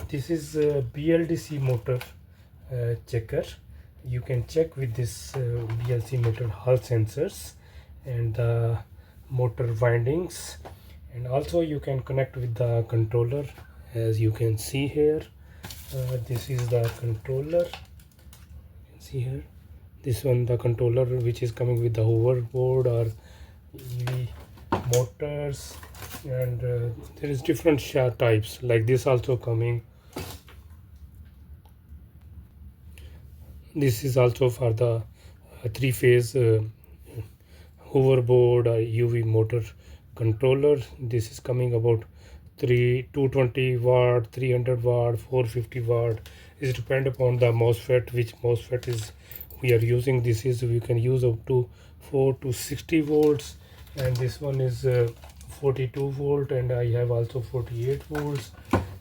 This is a BLDC motor checker. You can check with this BLDC motor Hall sensors and the motor windings, and also you can connect with the controller. As you can see here, this is the controller. You can see here, this one the controller which is coming with the hoverboard or EV motors, and there is different types like this also coming. This is also for the three-phase hoverboard or UV motor controller. This is coming about 220 watt, 300 watt, 450 watt. It depends upon the MOSFET, which MOSFET is we are using. This is we can use up to 4 to 60 volts, and this one is 42 volt, and I have also 48 volts.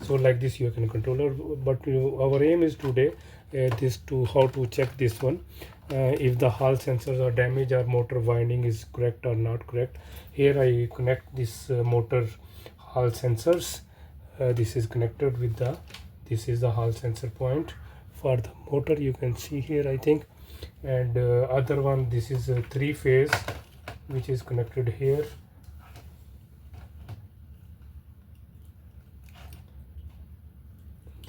So like this you can controller, but our aim is today this to how to check this one, if the Hall sensors are damaged or motor winding is correct or not correct. Here I connect this motor Hall sensors. This is connected with the, this is the Hall sensor point for the motor, you can see here I think, and other one, this is a three-phase which is connected here.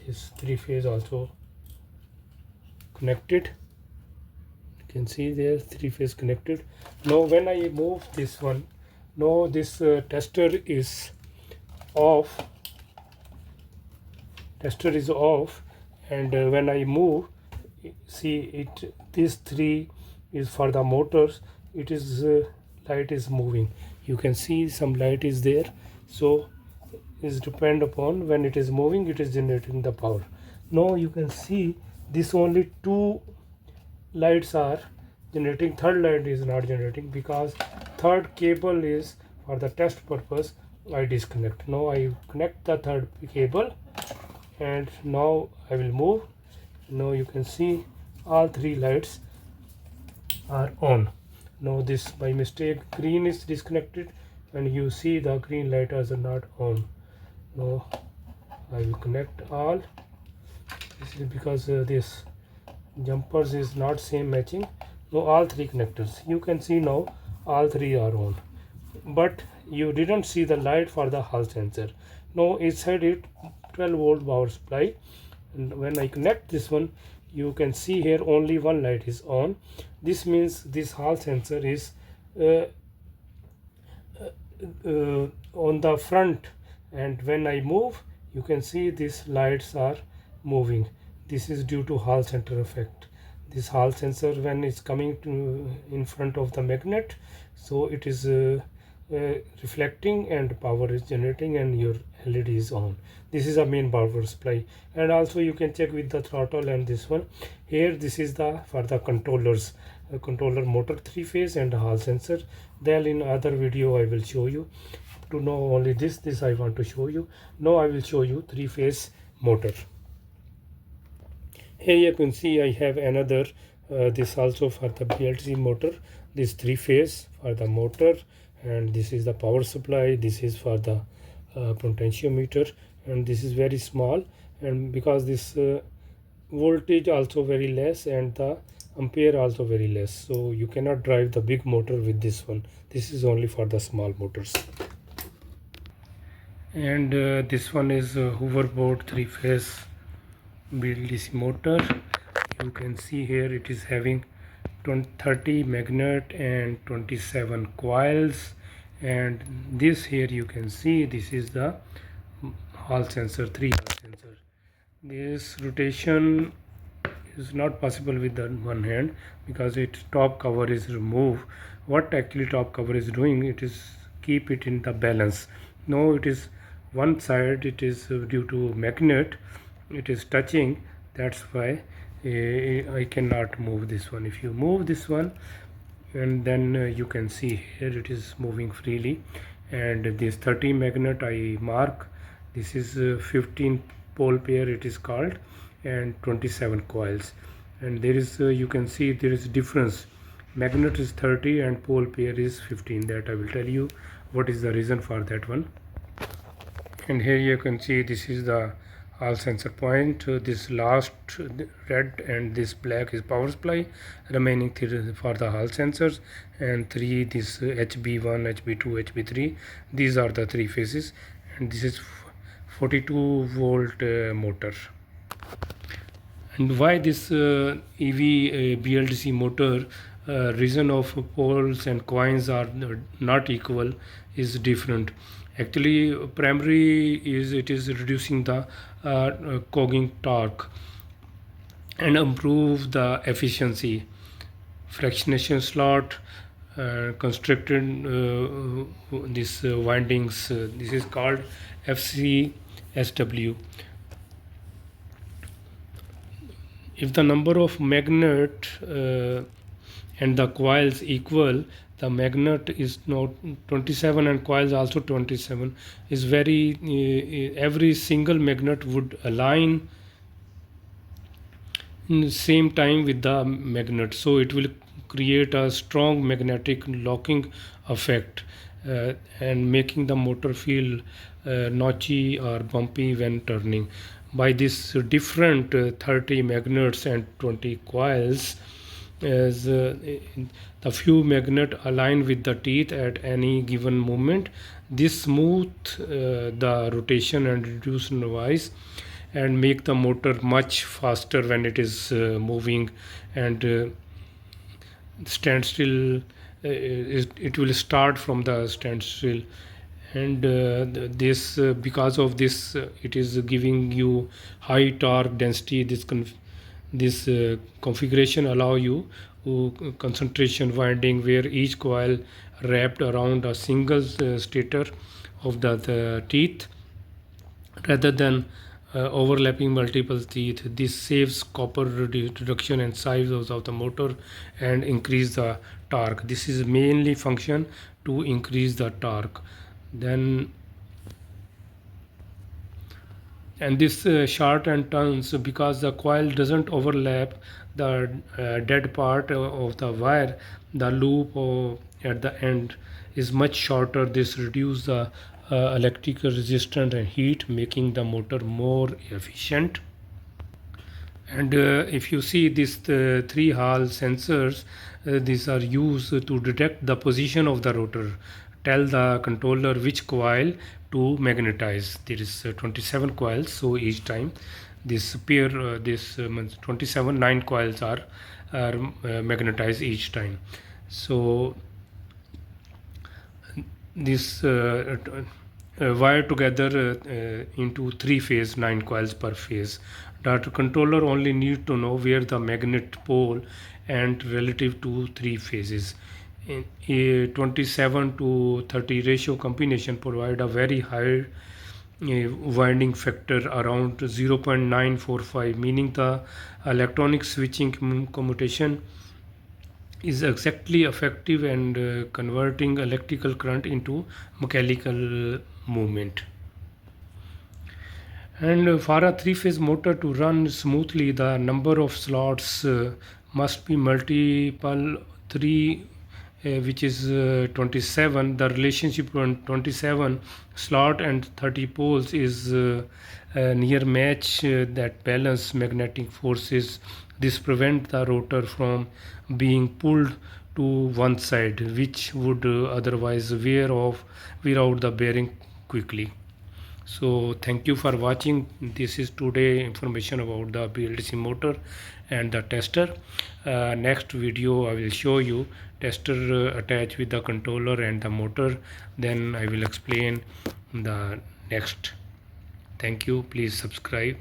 This three-phase also connected, you can see there three-phase connected. Now when I move this one, now this tester is off, and when I move, see it, this three is for the motors. It is light is moving, you can see some light is there, so is depend upon when it is moving, it is generating the power. Now you can see this only two lights are generating, third light is not generating because third cable is for the test purpose. I disconnect. Now I connect the third cable, and now I will move. Now you can see all three lights are on. Now this by mistake green is disconnected, and you see the green light is not on. Now I will connect all. This is because this jumpers is not same matching. Now all three connectors, you can see now all three are on, but you didn't see the light for the Hall sensor. Now inside it 12 volt power supply, and when I connect this one, you can see here only one light is on. This means this Hall sensor is on the front, and when I move, you can see these lights are moving. This is due to Hall sensor effect. This Hall sensor, when it's coming to in front of the magnet, so it is reflecting and power is generating, and your LED is on. This is a main power supply, and also you can check with the throttle and this one here. This is the for the controllers, controller motor three-phase and Hall sensor. Then in other video I will show you. To know only this I want to show you. Now I will show you three-phase motor. Here you can see I have another this also for the BLDC motor, this three-phase for the motor, and this is the power supply. This is for the potentiometer, and this is very small, and because this voltage also very less and the ampere also very less, so you cannot drive the big motor with this one. This is only for the small motors. And this one is hoverboard three-phase BLDC motor. You can see here it is having 30 magnet and 27 coils, and this here you can see this is the Hall sensor, three Hall sensor. This rotation is not possible with the one hand because its top cover is removed. What actually top cover is doing, it is keep it in the balance. Now it is one side, it is due to magnet, it is touching, that's why I cannot move this one. If you move this one, and then you can see here it is moving freely, and this 30 magnet I mark, this is 15 pole pair it is called, and 27 coils, and there is you can see there is difference. Magnet is 30 and pole pair is 15. That I will tell you what is the reason for that one. And here you can see this is the Hall sensor point. This last red and this black is power supply. Remaining 3 for the Hall sensors, and 3 this HB1, HB2, HB3. These are the 3 phases, and this is 42 volt motor. And why this EV BLDC motor reason of poles and coins are not equal is different. Actually, primary is it is reducing the cogging torque and improve the efficiency. Fractionation slot constructed this windings. This is called FCSW. If the number of magnet and the coils equal, the magnet is not 27 and coils also 27, is very every single magnet would align in the same time with the magnet, so it will create a strong magnetic locking effect and making the motor feel notchy or bumpy when turning. By this different 30 magnets and 20 coils, as the few magnet align with the teeth at any given moment, this smooth the rotation and reduce noise and make the motor much faster when it is moving, and standstill it will start from the standstill. And this because of this it is giving you high torque density. This configuration allow you concentration winding where each coil wrapped around a single stator of the teeth rather than overlapping multiple teeth. This saves copper reduction and size of the motor and increase the torque. This is mainly function to increase the torque. Then and this short and turns because the coil doesn't overlap the dead part of the wire. The loop at the end is much shorter. This reduces the electrical resistance and heat, making the motor more efficient. And if you see these 3 Hall sensors, these are used to detect the position of the rotor, tell the controller which coil to magnetize. There is 27 coils, so each time this pair 27 9 coils are magnetized each time. So this wire together into 3 phase 9 coils per phase. The controller only need to know where the magnet pole and relative to 3 phases. A 27 to 30 ratio combination provide a very high winding factor around 0.945, meaning the electronic switching commutation is exactly effective and converting electrical current into mechanical movement. And for a 3-phase motor to run smoothly, the number of slots must be multiple 3, which is 27. The relationship on 27 slot and 30 poles is near match that balance magnetic forces. This prevent the rotor from being pulled to one side, which would otherwise wear out the bearing quickly. So thank you for watching. This is today information about the BLDC motor and the tester. Next video I will show you tester attached with the controller and the motor. Then I will explain the next. Thank you. Please subscribe.